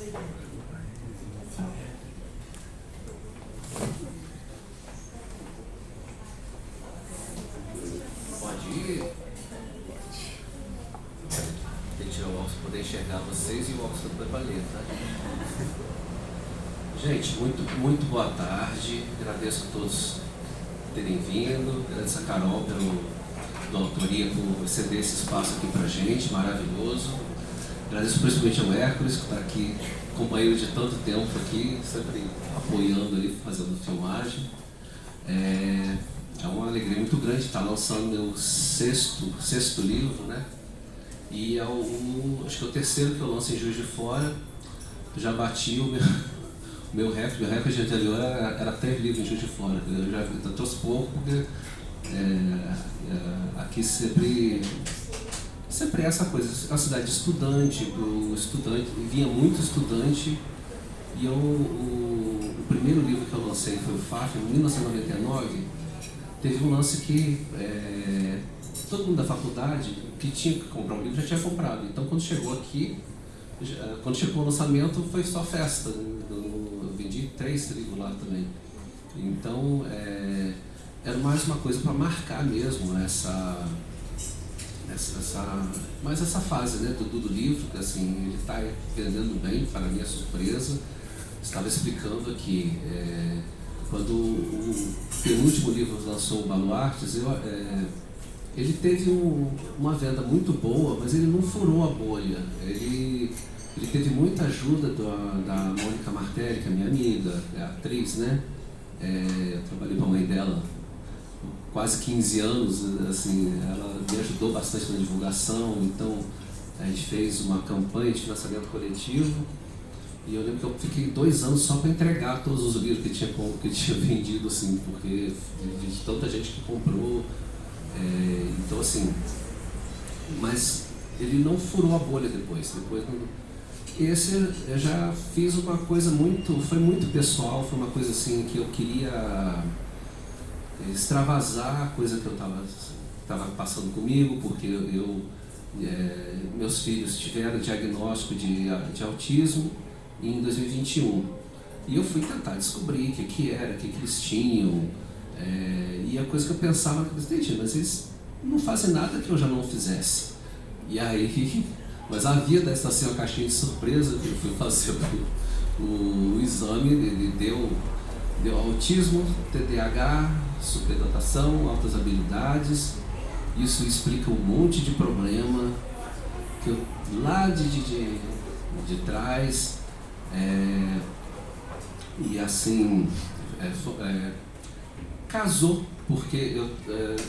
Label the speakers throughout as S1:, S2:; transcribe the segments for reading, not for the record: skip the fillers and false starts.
S1: Pode ir? Tem que tirar o óculos para poder enxergar vocês e o óculos para ler, tá? Gente, muito boa tarde. Agradeço a todos terem vindo. Agradeço a Carol pela autoria, por ceder esse espaço aqui pra gente, maravilhoso. Agradeço principalmente ao Hércules, que está aqui, companheiro de tanto tempo aqui, sempre apoiando ali, fazendo filmagem. É uma alegria muito grande estar lançando meu sexto livro, né? E acho que é o terceiro que eu lanço em Juiz de Fora. Eu já bati o meu recorde anterior era 3 livros em Juiz de Fora. Eu trouxe pouco, porque aqui sempre é essa coisa, é uma cidade de estudante, vinha muito estudante, e o primeiro livro que eu lancei foi o FAF, em 1999, teve um lance que todo mundo da faculdade que tinha que comprar um livro já tinha comprado, então quando chegou aqui, quando chegou o lançamento foi só festa, eu vendi 3 livros lá também, então era mais uma coisa para marcar mesmo essa fase, né, do livro, que assim, ele está vendendo bem, para minha surpresa. Estava explicando aqui, quando o penúltimo livro lançou o Baluartes, ele teve uma venda muito boa, mas ele não furou a bolha. Ele teve muita ajuda da Mônica Martelli, que é minha amiga, é atriz, né? Eu trabalhei com a mãe dela quase 15 anos, assim, ela me ajudou bastante na divulgação, então a gente fez uma campanha de financiamento coletivo, e eu lembro que eu fiquei 2 anos só para entregar todos os livros que tinha vendido, assim, porque de tanta gente que comprou, então assim, mas ele não furou a bolha depois esse eu já fiz uma coisa foi muito pessoal, foi uma coisa assim que eu queria extravasar a coisa que eu estava passando comigo, porque meus filhos tiveram diagnóstico de autismo em 2021. E eu fui tentar descobrir o que era, o que eles tinham. E a coisa que eu pensava, mas eles não fazem nada que eu já não fizesse. E aí, mas havia dessa assim, uma caixinha de surpresa, que eu fui fazer o exame, ele deu autismo, TDAH, superdotação, altas habilidades. Isso explica um monte de problema que eu, lá de trás, e assim, casou, porque eu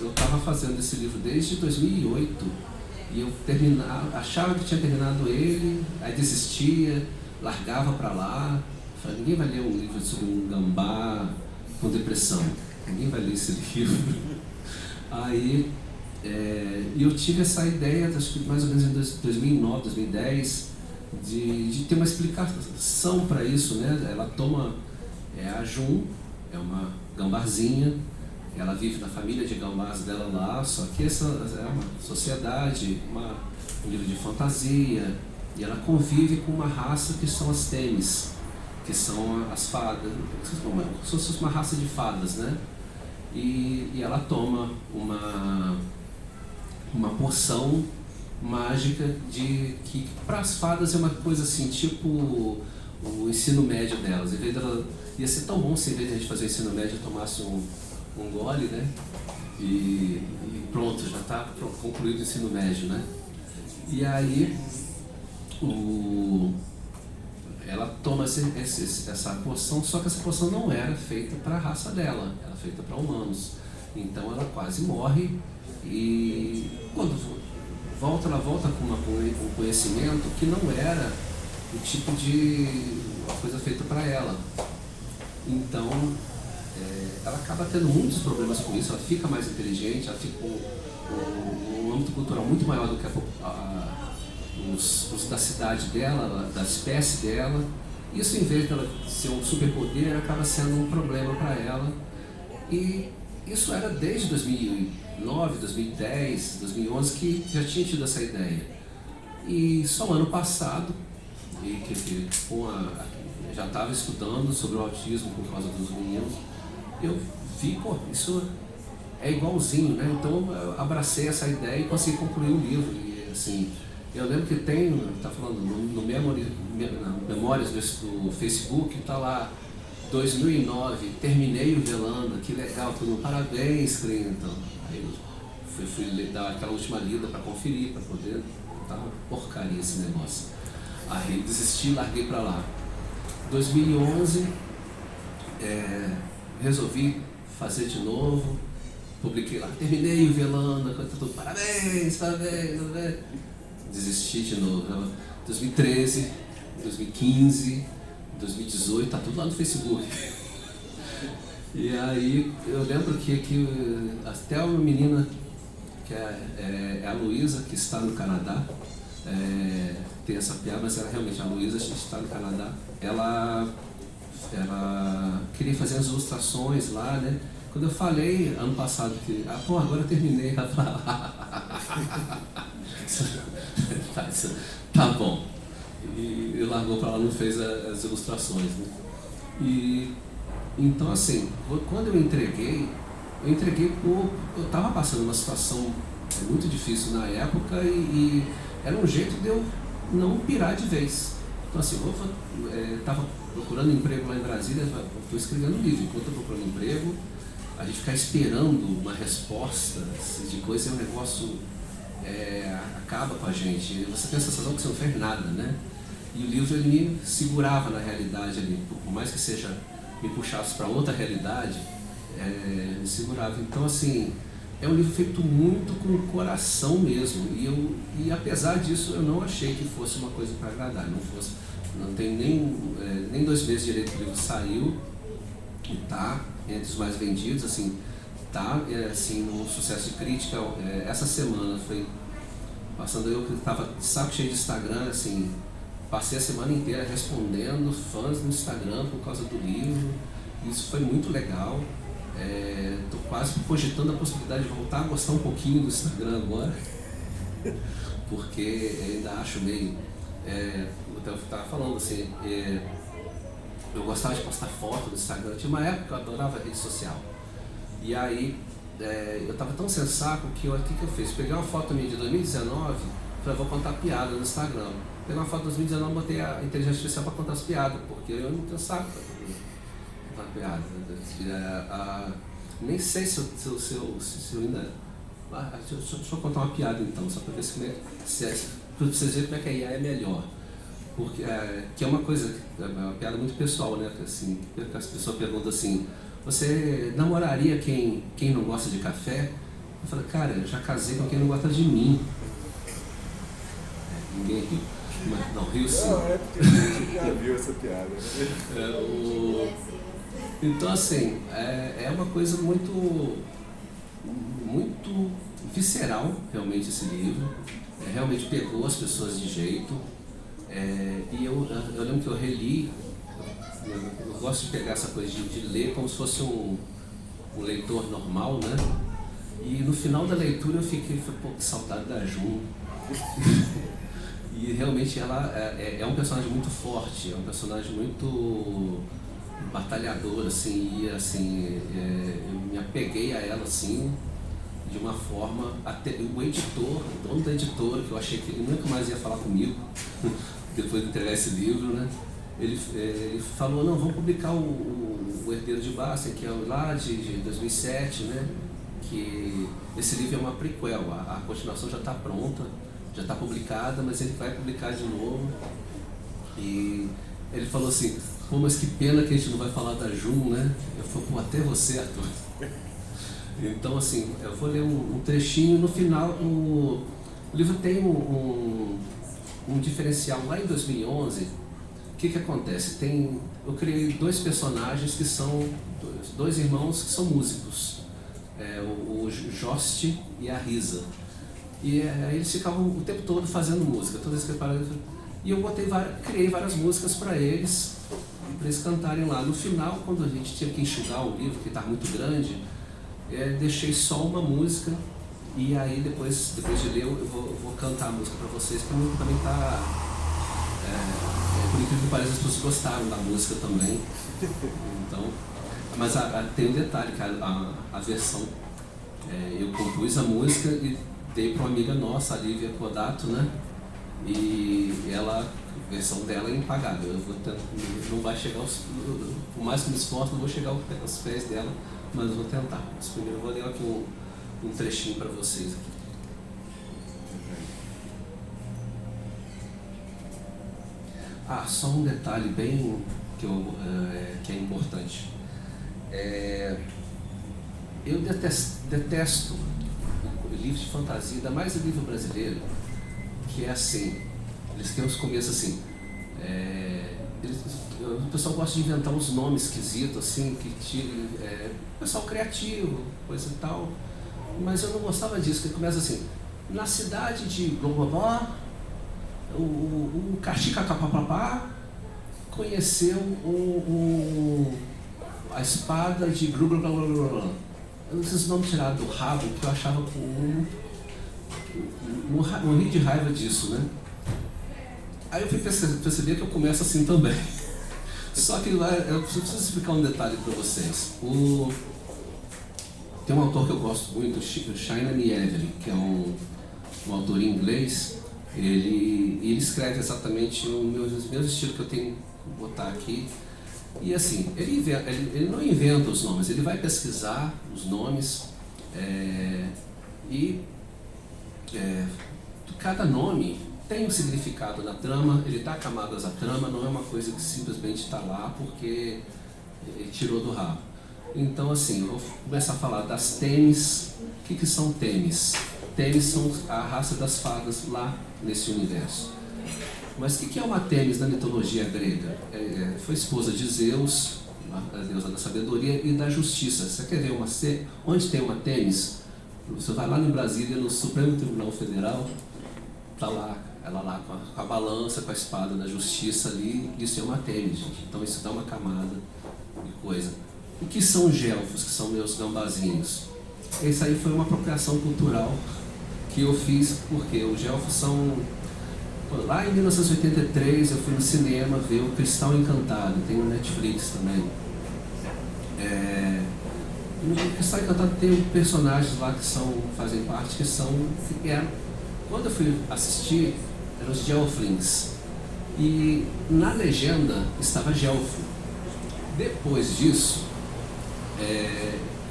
S1: estava fazendo esse livro desde 2008 e eu achava que tinha terminado ele, aí desistia, largava para lá. Falei, ninguém vai ler um livro sobre um gambá com depressão, ninguém vai ler esse livro. Aí eu tive essa ideia, acho que mais ou menos em 2009, 2010, de ter uma explicação para isso, né? Ela toma, a Jun, é uma gambarzinha, ela vive na família de gambás dela lá, só que essa é uma sociedade, um livro de fantasia, e ela convive com uma raça que são as Temis, que são as fadas, como se fosse uma raça de fadas, né? E ela toma uma poção mágica que para as fadas é uma coisa assim, tipo o ensino médio delas. Em vez dela, ia ser tão bom se em vez de a gente fazer o ensino médio tomasse um gole, né? E pronto, já está concluído o ensino médio, né? E aí ela toma essa poção, só que essa poção não era feita para a raça dela, era feita para humanos. Então ela quase morre, e quando ela volta com um conhecimento que não era o tipo de coisa feita para ela. Então ela acaba tendo muitos problemas com isso, ela fica mais inteligente, ela fica com um âmbito cultural muito maior do que os da cidade dela, da espécie dela. Isso, em vez dela ser um superpoder, acaba sendo um problema para ela. E isso era desde 2009, 2010, 2011 que já tinha tido essa ideia. E só ano passado, e que já estava estudando sobre o autismo por causa dos meninos. Eu vi, pô, isso é igualzinho, né? Então eu abracei essa ideia e consegui concluir o livro. E assim, eu lembro que tem, tá falando, no Memórias do Facebook, tá lá, 2009, terminei o Velanda, que legal, todo mundo, parabéns, Clinton. Aí eu fui dar aquela última lida para conferir, para poder, tá uma porcaria esse negócio. Aí desisti, larguei para lá. 2011, resolvi fazer de novo, publiquei lá, terminei o Velanda, tudo, parabéns. Desisti de novo. 2013, 2015, 2018, tá tudo lá no Facebook. E aí eu lembro que até uma menina, que é a Luísa, que está no Canadá, tem essa piada, mas ela realmente, a Luísa está no Canadá, ela queria fazer as ilustrações lá, né? Quando eu falei ano passado que, agora eu terminei, ela falou, tá bom. E largou para lá, não fez as ilustrações, né? E então assim, quando eu entreguei eu estava passando uma situação muito difícil na época e era um jeito de eu não pirar de vez. Então assim, eu estava procurando emprego lá em Brasília, estou escrevendo um livro, enquanto estou procurando emprego, a gente ficar esperando uma resposta de coisa é um negócio, acaba com a gente, você tem a sensação que você não fez nada, né? E o livro ele me segurava na realidade ali, por mais que seja, me puxasse para outra realidade, me segurava. Então assim, é um livro feito muito com o coração mesmo, e apesar disso eu não achei que fosse uma coisa para agradar, não tem nem 2 meses direito que o livro saiu, e tá entre os mais vendidos, assim, tá assim, num sucesso de crítica. Essa semana foi passando, eu que estava de saco cheio de Instagram, assim, passei a semana inteira respondendo fãs no Instagram por causa do livro. Isso foi muito legal. Estou quase cogitando a possibilidade de voltar a gostar um pouquinho do Instagram agora, porque ainda acho meio... eu estava falando assim, eu gostava de postar foto no Instagram. Tinha uma época que eu adorava rede social. E aí eu estava tão sem saco que o que eu fiz? Peguei uma foto minha de 2019, falei, vou contar piada no Instagram. Peguei uma foto de 2019, botei a inteligência artificial para contar as piadas, porque eu não tenho saco para contar piada. Nem sei se eu ainda... deixa eu contar uma piada então, só para ver para vocês verem como é que a IA é melhor. Porque, que é uma coisa, uma piada muito pessoal, né? Assim, as pessoas perguntam assim, você namoraria quem não gosta de café? Eu falo, cara, eu já casei com quem não gosta de mim. Ninguém riu. Não, riu sim.
S2: Não, porque a gente já viu essa piada.
S1: Então assim, é uma coisa muito visceral, realmente, esse livro. Realmente pegou as pessoas de jeito. E eu lembro que eu reli, eu gosto de pegar essa coisa de ler como se fosse um leitor normal, né? E no final da leitura eu fiquei um pouco saudade da Jun. E realmente ela é um personagem muito forte, é um personagem muito batalhador, assim, e assim, eu me apeguei a ela, assim, de uma forma, até o editor, o dono da editora, que eu achei que ele nunca mais ia falar comigo, depois de entregar esse livro, né? Ele falou, não, vamos publicar o Herdeiro de Basten, que é lá de 2007, né? Que esse livro é uma prequel, a continuação já está pronta, já está publicada, mas ele vai publicar de novo. E ele falou assim, pô, mas que pena que a gente não vai falar da Jun, né? Eu falei, pô, até você, Arthur. Então, assim, eu vou ler um trechinho. No final, o livro tem um diferencial. Lá em 2011, o que acontece? Eu criei 2 personagens que são 2 irmãos que são músicos, o Jost e a Risa. E aí eles ficavam o tempo todo fazendo música, todas as preparadas. E eu criei várias músicas para eles cantarem lá. No final, quando a gente tinha que enxugar o livro, que estava muito grande, deixei só uma música, e aí depois de ler eu vou cantar a música para vocês, para não também estar por incrível que pareça, as pessoas gostaram da música também. Então, mas tem um detalhe, que a versão, eu compus a música e dei para uma amiga nossa, a Lívia Kodato, né? E ela, a versão dela é impagável. Eu vou tentar, não vai chegar por mais que me esforço, não vou chegar aos pés dela, mas eu vou tentar. Mas primeiro eu vou ler aqui um trechinho para vocês aqui. Só um detalhe bem que é importante. Eu detesto livros de fantasia, ainda mais o livro brasileiro, que é assim, eles têm uns começos assim, o pessoal gosta de inventar uns nomes esquisitos, assim, pessoal criativo, coisa e tal, mas eu não gostava disso, que começa assim, na cidade de blá blá blá, o Caxicacapapá conheceu a espada de blá blá blá blá blá. Esses nomes tirados do rabo que eu achava morri de raiva disso, né? Aí eu fui perceber que eu começo assim também. Só que lá, eu preciso explicar um detalhe para vocês. Tem um autor que eu gosto muito, o China Mieville, que é um autor em inglês. Ele escreve exatamente o meu estilo que eu tenho que botar aqui. E assim, ele não inventa os nomes, ele vai pesquisar os nomes cada nome tem um significado na trama, ele dá camadas à trama, não é uma coisa que simplesmente está lá porque ele tirou do rabo. Então assim, eu vou começar a falar das Tênis. O que são Tênis? Tênis são a raça das fadas lá nesse universo. Mas o que é uma Tênis na mitologia grega? Foi esposa de Zeus, a deusa da sabedoria e da justiça. Você quer ver onde tem uma Tênis? Você vai lá em Brasília, no Supremo Tribunal Federal, está lá, ela lá com a balança, com a espada da justiça ali, isso é uma Tênis, gente. Então isso dá uma camada de coisa. O que são os Gelfos, que são meus gambazinhos? Essa aí foi uma apropriação cultural que eu fiz, porque os Gelfos são... Lá em 1983 eu fui no cinema ver o Cristal Encantado, tem no Netflix também. No Cristal Encantado tem personagens lá que fazem parte, quando eu fui assistir, eram os Gelflings. E na legenda estava Gelfo. Depois disso,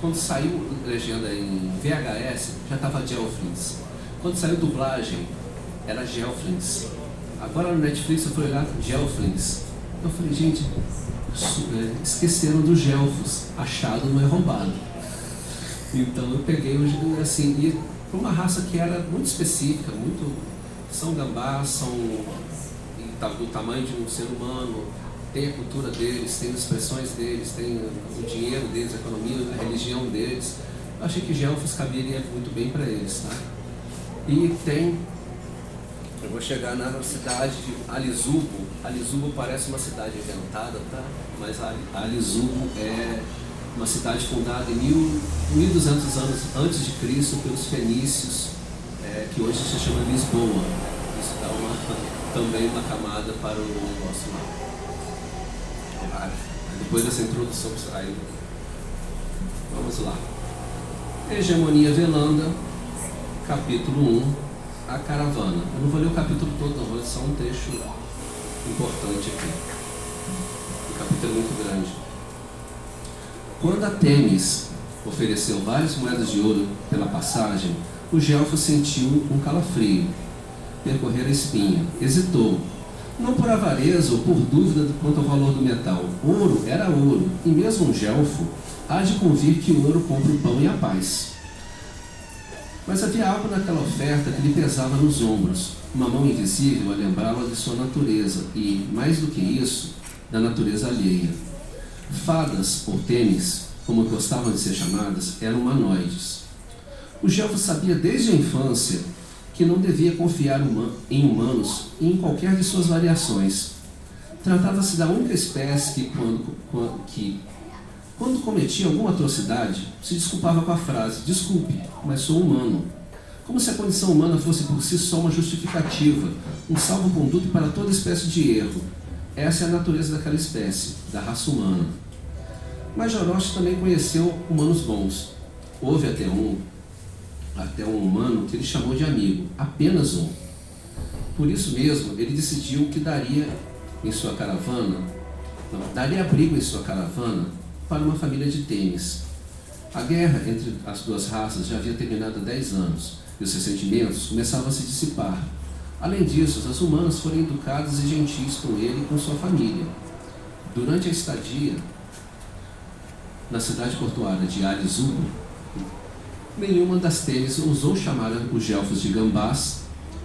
S1: quando saiu a legenda em VHS, já estava Gelflings. Quando saiu dublagem, era Gelflings. Agora no Netflix eu fui olhar Gelflings. Eu falei, gente, esqueceram dos Gelfos, achado não é roubado. Então eu peguei assim, e para uma raça que era muito específica, são gambás, do tamanho de um ser humano, tem a cultura deles, tem as expressões deles, tem o dinheiro deles, a economia, a religião deles. Eu achei que Gelfos caberia muito bem para eles, tá? Eu vou chegar na cidade de Alizubo. Alizubo parece uma cidade inventada, tá? Mas Alizubo é uma cidade fundada em 1200 anos antes de Cristo pelos fenícios, que hoje se chama Lisboa. Isso dá também uma camada para o nosso lado. Depois dessa introdução, vamos lá. Hegemonia Velanda, capítulo 1. A caravana. Eu não vou ler o capítulo todo, não, vou ler só um trecho importante aqui. O capítulo é muito grande. Quando a Tênis ofereceu várias moedas de ouro pela passagem, o Gelfo sentiu um calafrio percorrer a espinha. Hesitou, não por avareza ou por dúvida quanto ao valor do metal. Ouro era ouro, e mesmo um Gelfo há de convir que o ouro compra o pão e a paz. Mas havia algo naquela oferta que lhe pesava nos ombros, uma mão invisível a lembrá-la de sua natureza e, mais do que isso, da natureza alheia. Fadas, ou Tênis, como gostavam de ser chamadas, eram humanoides. O Gelfo sabia desde a infância que não devia confiar em humanos e em qualquer de suas variações. Tratava-se da única espécie que, quando cometia alguma atrocidade, se desculpava com a frase: desculpe, mas sou humano. Como se a condição humana fosse por si só uma justificativa, um salvo-conduto para toda espécie de erro. Essa é a natureza daquela espécie, da raça humana. Mas Joroste também conheceu humanos bons. Houve até um humano que ele chamou de amigo, apenas um. Por isso mesmo, ele decidiu que daria abrigo em sua caravana para uma família de Tênis. A guerra entre as duas raças já havia terminado há 10 anos, e os ressentimentos começavam a se dissipar. Além disso, os humanos foram educados e gentis com ele e com sua família. Durante a estadia na cidade portuária de Arizul, nenhuma das Tênis ousou chamar os Gelfos de gambás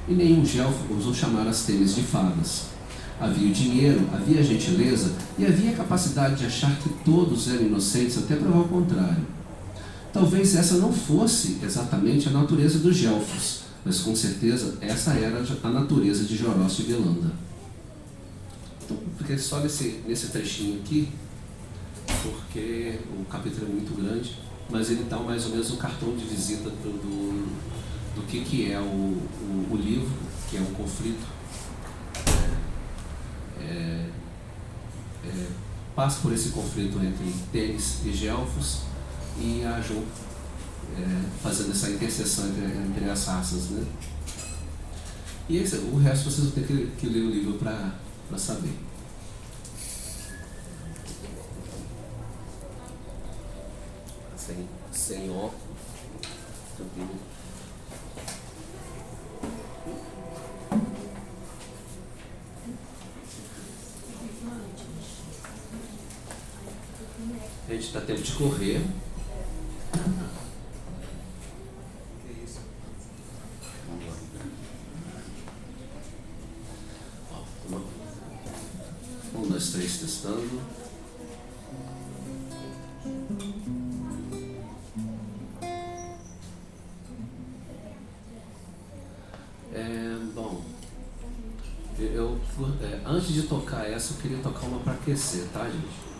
S1: e nenhum Gelfo ousou chamar as Tênis de fadas. Havia o dinheiro, havia a gentileza e havia a capacidade de achar que todos eram inocentes até provar o contrário. Talvez essa não fosse exatamente a natureza dos Gelfos, mas com certeza essa era a natureza de Joroste Velanda. Então, fiquei só nesse trechinho aqui, porque o capítulo é muito grande, mas ele dá mais ou menos um cartão de visita do que é o livro, que é um conflito. Passa por esse conflito entre Tênis e Gelfos e a Jo fazendo essa interseção entre as raças, né? E o resto vocês vão ter que ler o livro para saber. Sem ó. A gente está tempo de correr. Vamos lá. 1, 2, 3, testando. Bom, antes de tocar essa, eu queria tocar uma para aquecer, tá, gente?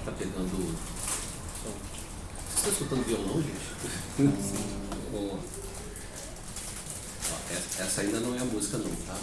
S1: Tá pegando... Você tá escutando violão, gente? Sim. Essa ainda não é a música não, tá?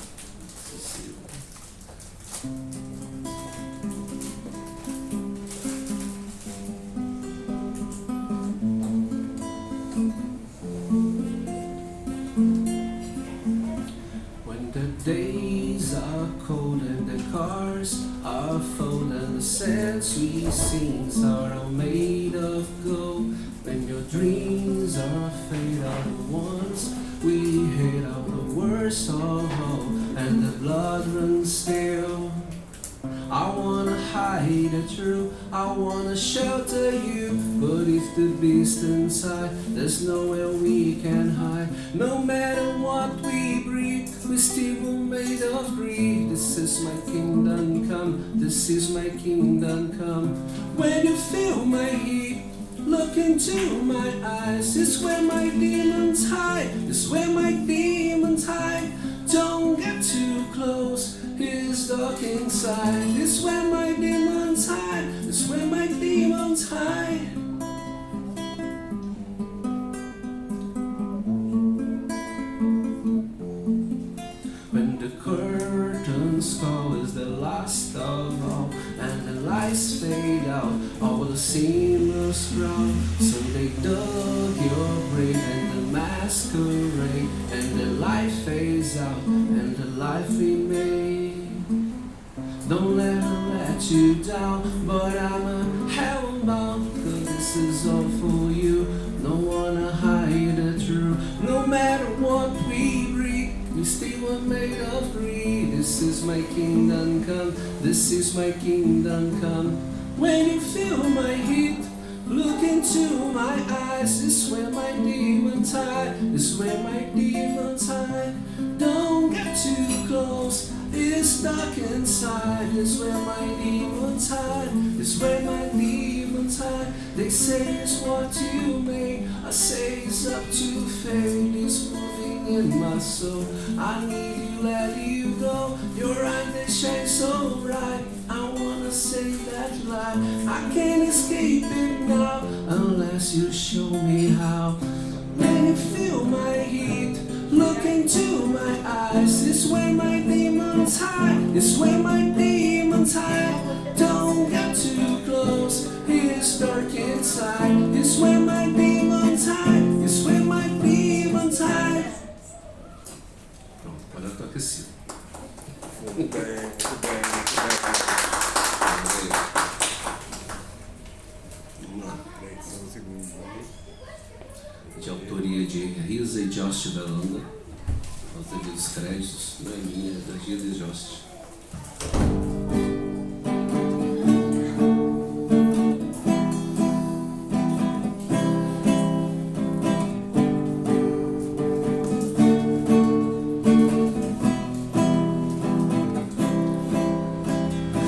S1: When the days are cold and the cars are full and the sad sweet scenes are all made of gold, when your dreams are fade out once we hate out the worst of all, and the blood runs still. I wanna hide the truth, I wanna shelter you, but if the beast inside, there's nowhere we can hide. No matter what we breed, we still were made of greed. This is my kingdom come, this is my kingdom come. When you feel my heat, look into my eyes, it's where my demons hide, it's where my demons hide. Don't get too close, it's dark inside, it's where my demons hide, it's where my demons hide. When the curtains call is the last of all, and the lights fade out, all the seamless ground. So they dug your grave and the masquerade, and the light fades out and the life remains. Don't let her let you down, but I'm a hellbound, cause this is all for you. Don't wanna hide the truth, no matter what we breed, we still were made of greed. This is my kingdom come, this is my kingdom come. When you feel my heat, look into my eyes, it's where my demons hide, it's where my demons hide. Don't get too close, it's dark inside, it's where my demons hide, it's where my demons hide. They say it's what you make, I say it's up to fate, it's moving burning in my soul. I need you, let you go. Your eyes, they shine so bright. I wanna save that light. I can't escape it now unless you show me how. When you feel my heat, look into my eyes. It's when my demons hide. It's when my demons hide. Don't get too close. It's dark inside. It's when my demons hide. It's when my demons hide. Pronto, agora eu tô aquecido.
S2: Muito bem, muito bem, muito bem.
S1: Vamos lá.
S2: Um segundo.
S1: De autoria de Risa e Jost Velanda. Autoria dos créditos, não é minha, é da Risa e Jost.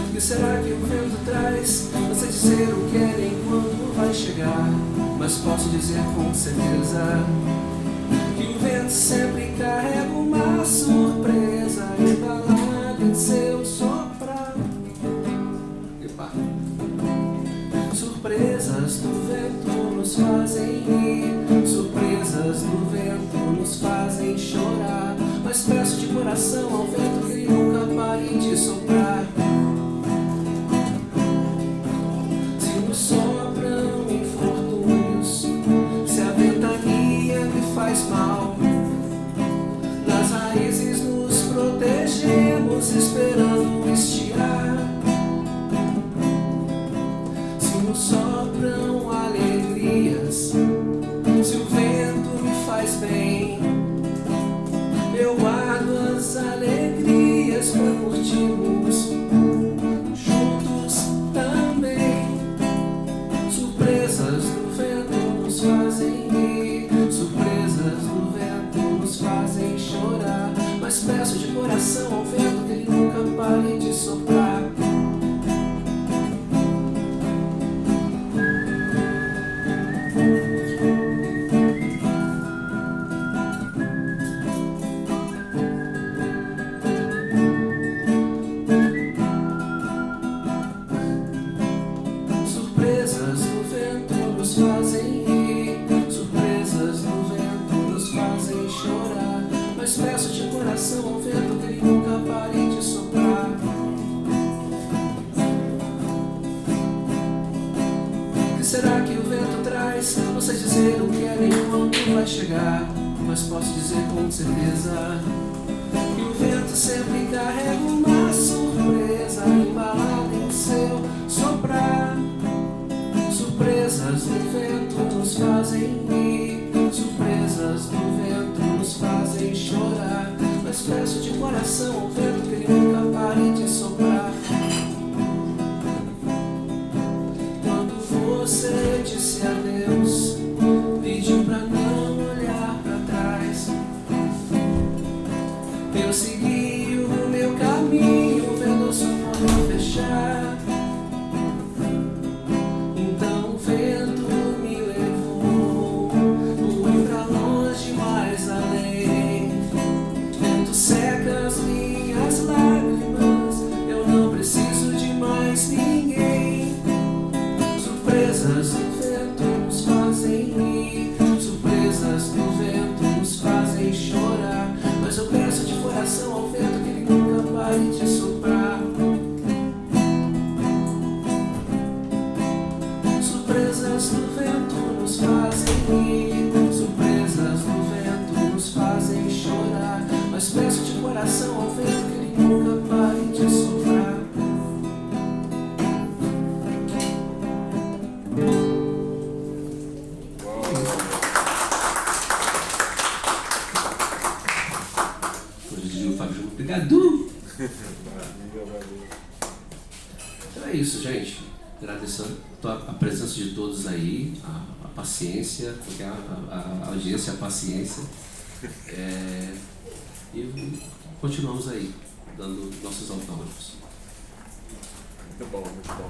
S1: O que será que o vento traz? Não sei dizer o que é nem quando vai chegar, mas posso dizer com certeza que o vento sempre carrega uma surpresa embalada em seu soprar. Epa. Surpresas do vento nos fazem rir, surpresas do vento nos fazem chorar, mas peço de coração ao vento que nunca pare de soprar. Se nos sopram infortúnios, se a ventania me faz mal, nas raízes nos protegemos esperando estiar. Se nos sopram alegrias, se o vento me faz bem, eu guardo as alegrias para curtirmos juntos também. Surpresas do vento nos fazem rir, surpresas do vento nos fazem chorar, mas peço de coração ao vento que ele nunca pare de soprar. Surpresas do vento nos fazem rir, surpresas do vento nos fazem chorar, mas peço de coração ao vento que ele nunca pare de soprar. O que será que o vento traz? Não sei dizer o que é nem quando vai chegar, mas posso dizer com certeza que o vento sempre carrega uma surpresa embalada em seu soprar. Surpresas do vento nos fazem rir, surpresas do vento nos fazem chorar, mas peço de coração ao vento que ele nunca pare de soprar. Quando você disse adeus, pediu pra não olhar pra trás, eu segui o meu caminho, vendo a sua porta fechar. Então o vento me levou, fui pra longe, mais além. Vento seca as minhas lágrimas, eu não preciso de mais ninguém. Surpresas do vento nos fazem rir, surpresas do vento nos fazem chorar, mas eu peço de coração ao vento que ele nunca pare de soprar. Surpresas do vento nos fazem rir, surpresas do vento nos fazem chorar, mas peço de coração ao vento que ele nunca pare de soprar. Hoje diria o Fábio, obrigado! Então é isso, gente. Agradecendo a presença de todos aí, a paciência, porque a audiência é a paciência. E continuamos aí, dando nossos autógrafos.
S2: Muito bom, muito bom.